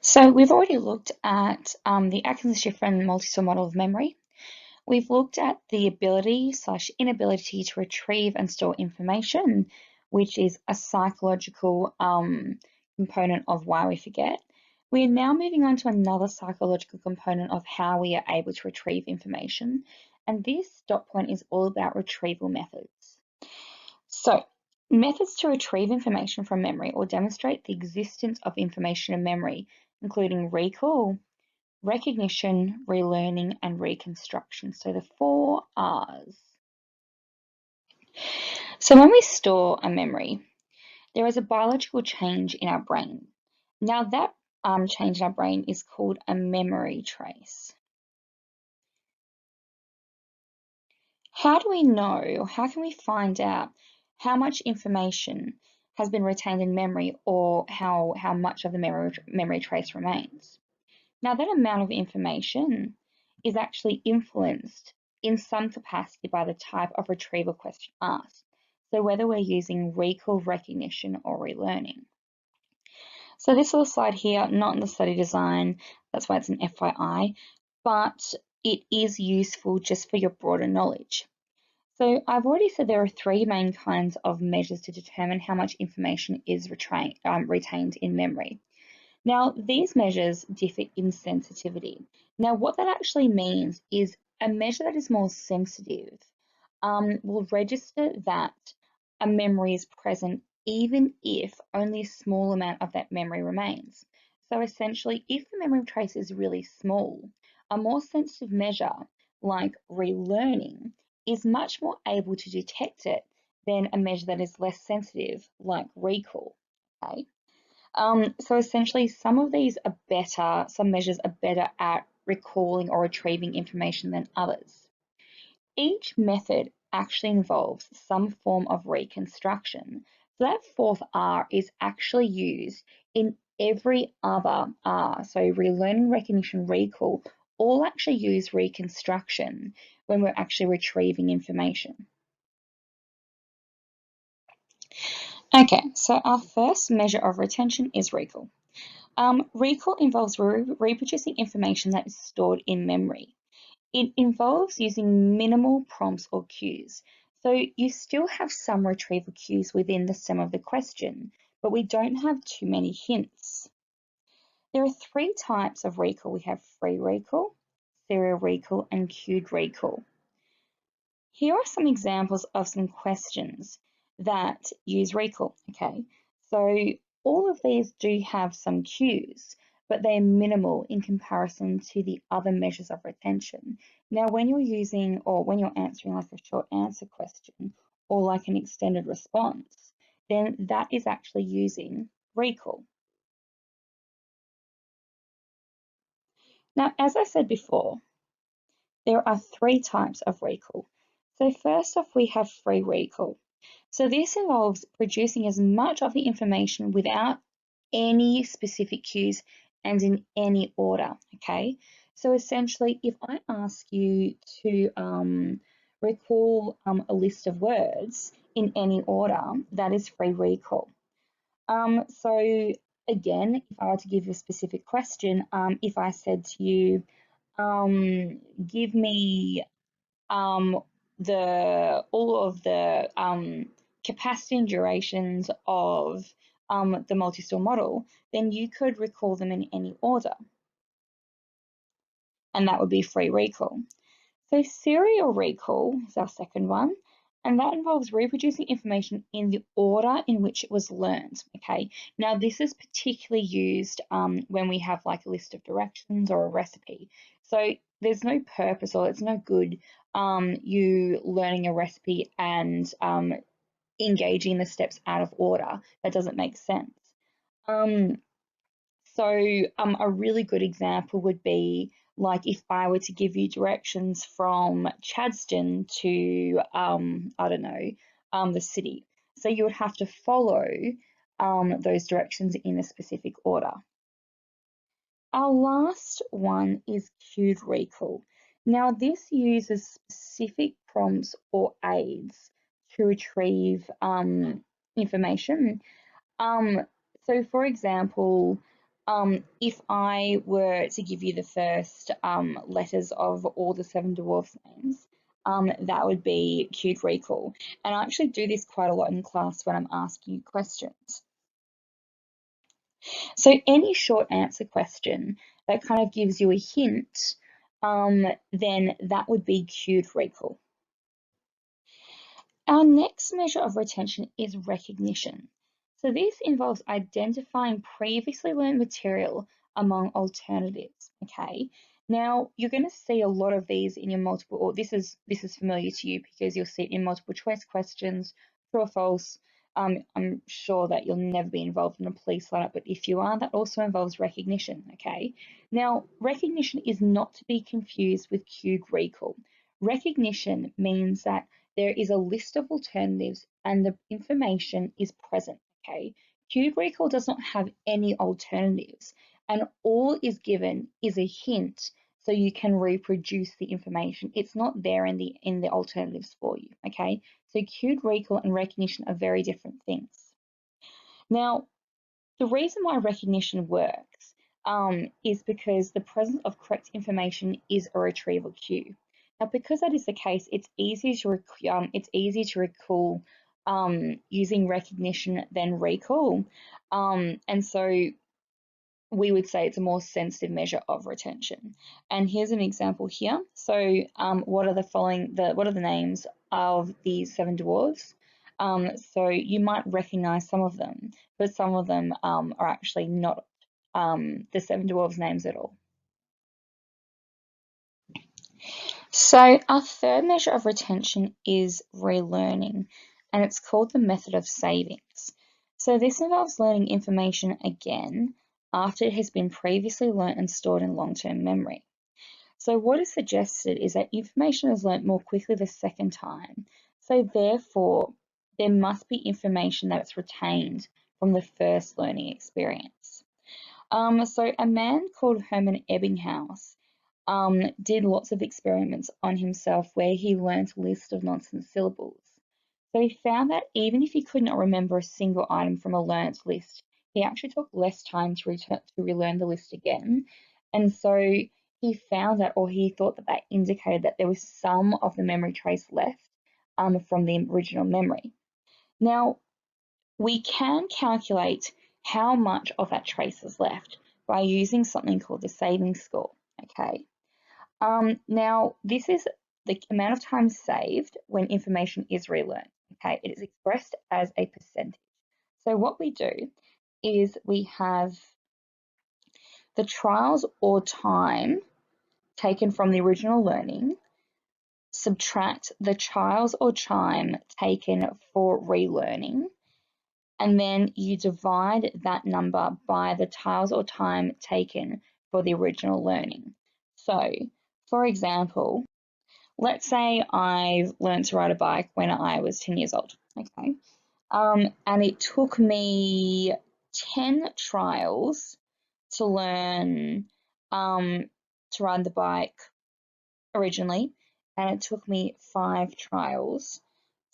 So we've already looked at the Atkinson-Shiffrin multi-store model of memory. We've looked at the ability/inability to retrieve and store information, which is a psychological component of why we forget. We are now moving on to another psychological component of how we are able to retrieve information, and this dot point is all about retrieval methods. So, methods to retrieve information from memory or demonstrate the existence of information in memory, including recall, recognition, relearning, and reconstruction. So the 4 R's. So when we store a memory, there is a biological change in our brain. Now that change in our brain is called a memory trace. How do we know, how can we find out how much information has been retained in memory or how much of the memory trace remains? Now, that amount of information is actually influenced in some capacity by the type of retrieval question asked. So whether we're using recall, recognition, or relearning. So this little slide here, not in the study design, that's why it's an FYI, but it is useful just for your broader knowledge. So I've already said there are 3 main kinds of measures to determine how much information is retained in memory. Now, these measures differ in sensitivity. Now, what that actually means is a measure that is more sensitive will register that a memory is present even if only a small amount of that memory remains. So essentially, if the memory trace is really small, a more sensitive measure like relearning is much more able to detect it than a measure that is less sensitive like recall. Okay? So essentially, some measures are better at recalling or retrieving information than others. Each method actually involves some form of reconstruction. So that 4th R is actually used in every other R. So relearning, recognition, recall, all actually use reconstruction when we're actually retrieving information. Okay, so our first measure of retention is recall. Recall involves reproducing information that is stored in memory. It involves using minimal prompts or cues. So you still have some retrieval cues within the stem of the question, but we don't have too many hints. There are 3 types of recall. We have free recall, serial recall, and cued recall. Here are some examples of some questions that use recall. Okay, so all of these do have some cues, but they're minimal in comparison to the other measures of retention. Now, when you're using or when you're answering like a short answer question or like an extended response, then that is actually using recall. Now, as I said before, there are 3 types of recall. So first off, we have free recall. So this involves producing as much of the information without any specific cues and in any order, okay? So essentially, if I ask you to recall a list of words in any order, that is free recall. So again, if I were to give you a specific question, if I said to you, give me all of the capacity and durations of the multi-store model, then you could recall them in any order, and that would be free recall. So serial recall is our second one, and that involves reproducing information in the order in which it was learned. Okay, now this is particularly used when we have like a list of directions or a recipe. So there's no purpose or it's no good you learning a recipe and engaging the steps out of order. That doesn't make sense. Um, so a really good example would be like if I were to give you directions from Chadstone to, I don't know, the city. So you would have to follow those directions in a specific order. Our last one is cued recall. Now this uses specific prompts or aids to retrieve information. So for example, If I were to give you the first letters of all the seven dwarfs' names, that would be cued recall. And I actually do this quite a lot in class when I'm asking you questions. So any short answer question that kind of gives you a hint, then that would be cued recall. Our next measure of retention is recognition. So this involves identifying previously learned material among alternatives. Okay. Now you're going to see a lot of these in your multiple, or this is familiar to you because you'll see it in multiple choice questions, true or false. I'm sure that you'll never be involved in a police lineup, but if you are, that also involves recognition. Okay. Now recognition is not to be confused with cued recall. Recognition means that there is a list of alternatives and the information is present, okay? Cued recall does not have any alternatives and all is given is a hint so you can reproduce the information. It's not there in the alternatives for you, okay? So cued recall and recognition are very different things. Now, the reason why recognition works is because the presence of correct information is a retrieval cue. Now, because that is the case, it's easier to recall using recognition than recall, and so we would say it's a more sensitive measure of retention. And here's an example here. So, what are the names of the seven dwarves? So you might recognize some of them, but some of them are actually not the seven dwarves names at all. So our third measure of retention is relearning, and it's called the method of savings. So this involves learning information again after it has been previously learnt and stored in long-term memory. So what is suggested is that information is learnt more quickly the second time. So therefore, there must be information that's retained from the first learning experience. So a man called Hermann Ebbinghaus did lots of experiments on himself where he learnt a list of nonsense syllables. So he found that even if he could not remember a single item from a learnt list, he actually took less time to relearn the list again. And so he found that, or he thought that that indicated that there was some of the memory trace left from the original memory. Now, we can calculate how much of that trace is left by using something called the savings score, okay? Now, this is the amount of time saved when information is relearned. Okay, it is expressed as a percentage. So what we do is we have the trials or time taken from the original learning, subtract the trials or time taken for relearning, and then you divide that number by the trials or time taken for the original learning. So, for example, let's say I've learned to ride a bike when I was 10 years old, okay? And it took me 10 trials to learn to ride the bike originally, and it took me 5 trials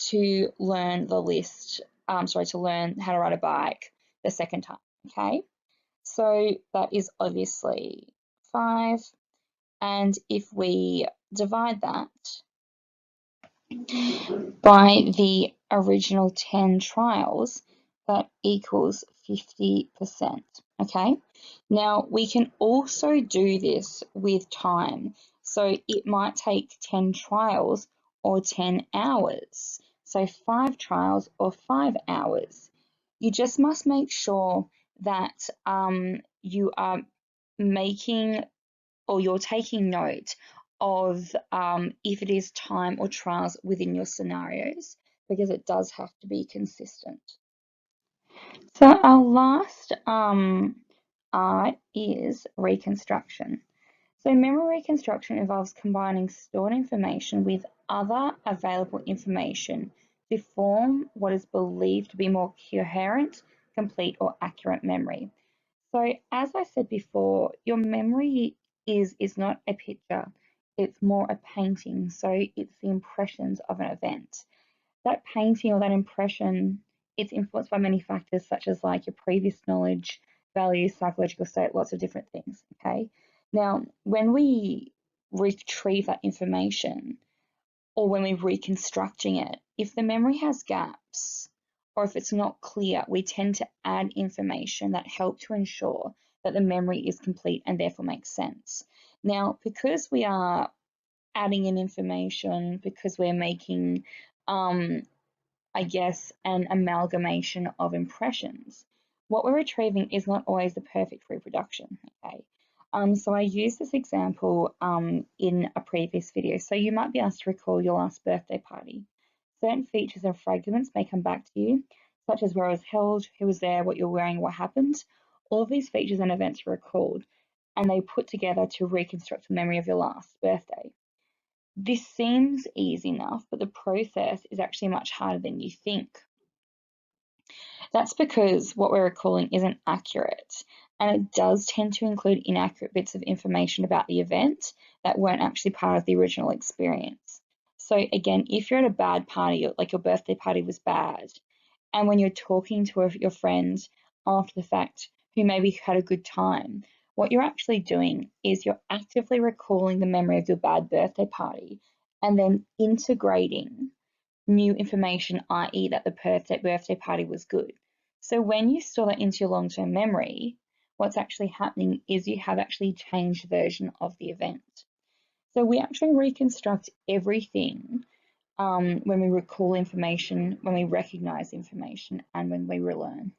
to learn to learn how to ride a bike the second time, okay? So that is obviously 5, and if we divide that by the original 10 trials, that equals 50%, okay? Now, we can also do this with time. So it might take 10 trials or 10 hours. So 5 trials or 5 hours. You just must make sure that you are making or you're taking note of if it is time or trials within your scenarios, because it does have to be consistent. So our last art is reconstruction. So memory reconstruction involves combining stored information with other available information to form what is believed to be more coherent, complete, or accurate memory. So as I said before, your memory is not a picture, it's more a painting. So it's the impressions of an event. That painting or that impression, it's influenced by many factors such as like your previous knowledge, values, psychological state, lots of different things. Okay. Now, when we retrieve that information, or when we're reconstructing it, if the memory has gaps or if it's not clear, we tend to add information that help to ensure that the memory is complete and therefore makes sense. Now, because we are adding in information, because we're making, I guess, an amalgamation of impressions, what we're retrieving is not always the perfect reproduction, okay? So I used this example in a previous video. So you might be asked to recall your last birthday party. Certain features and fragments may come back to you, such as where it was held, who was there, what you're wearing, what happened. All of these features and events are recalled, and they put together to reconstruct the memory of your last birthday. This seems easy enough, but the process is actually much harder than you think. That's because what we're recalling isn't accurate, and it does tend to include inaccurate bits of information about the event that weren't actually part of the original experience. So again, if you're at a bad party, like your birthday party was bad, and when you're talking to your friend after the fact who maybe had a good time, what you're actually doing is you're actively recalling the memory of your bad birthday party and then integrating new information, i.e., that the birthday party was good. So when you store that into your long-term memory, what's actually happening is you have actually changed the version of the event. So we actually reconstruct everything when we recall information, when we recognize information, and when we relearn.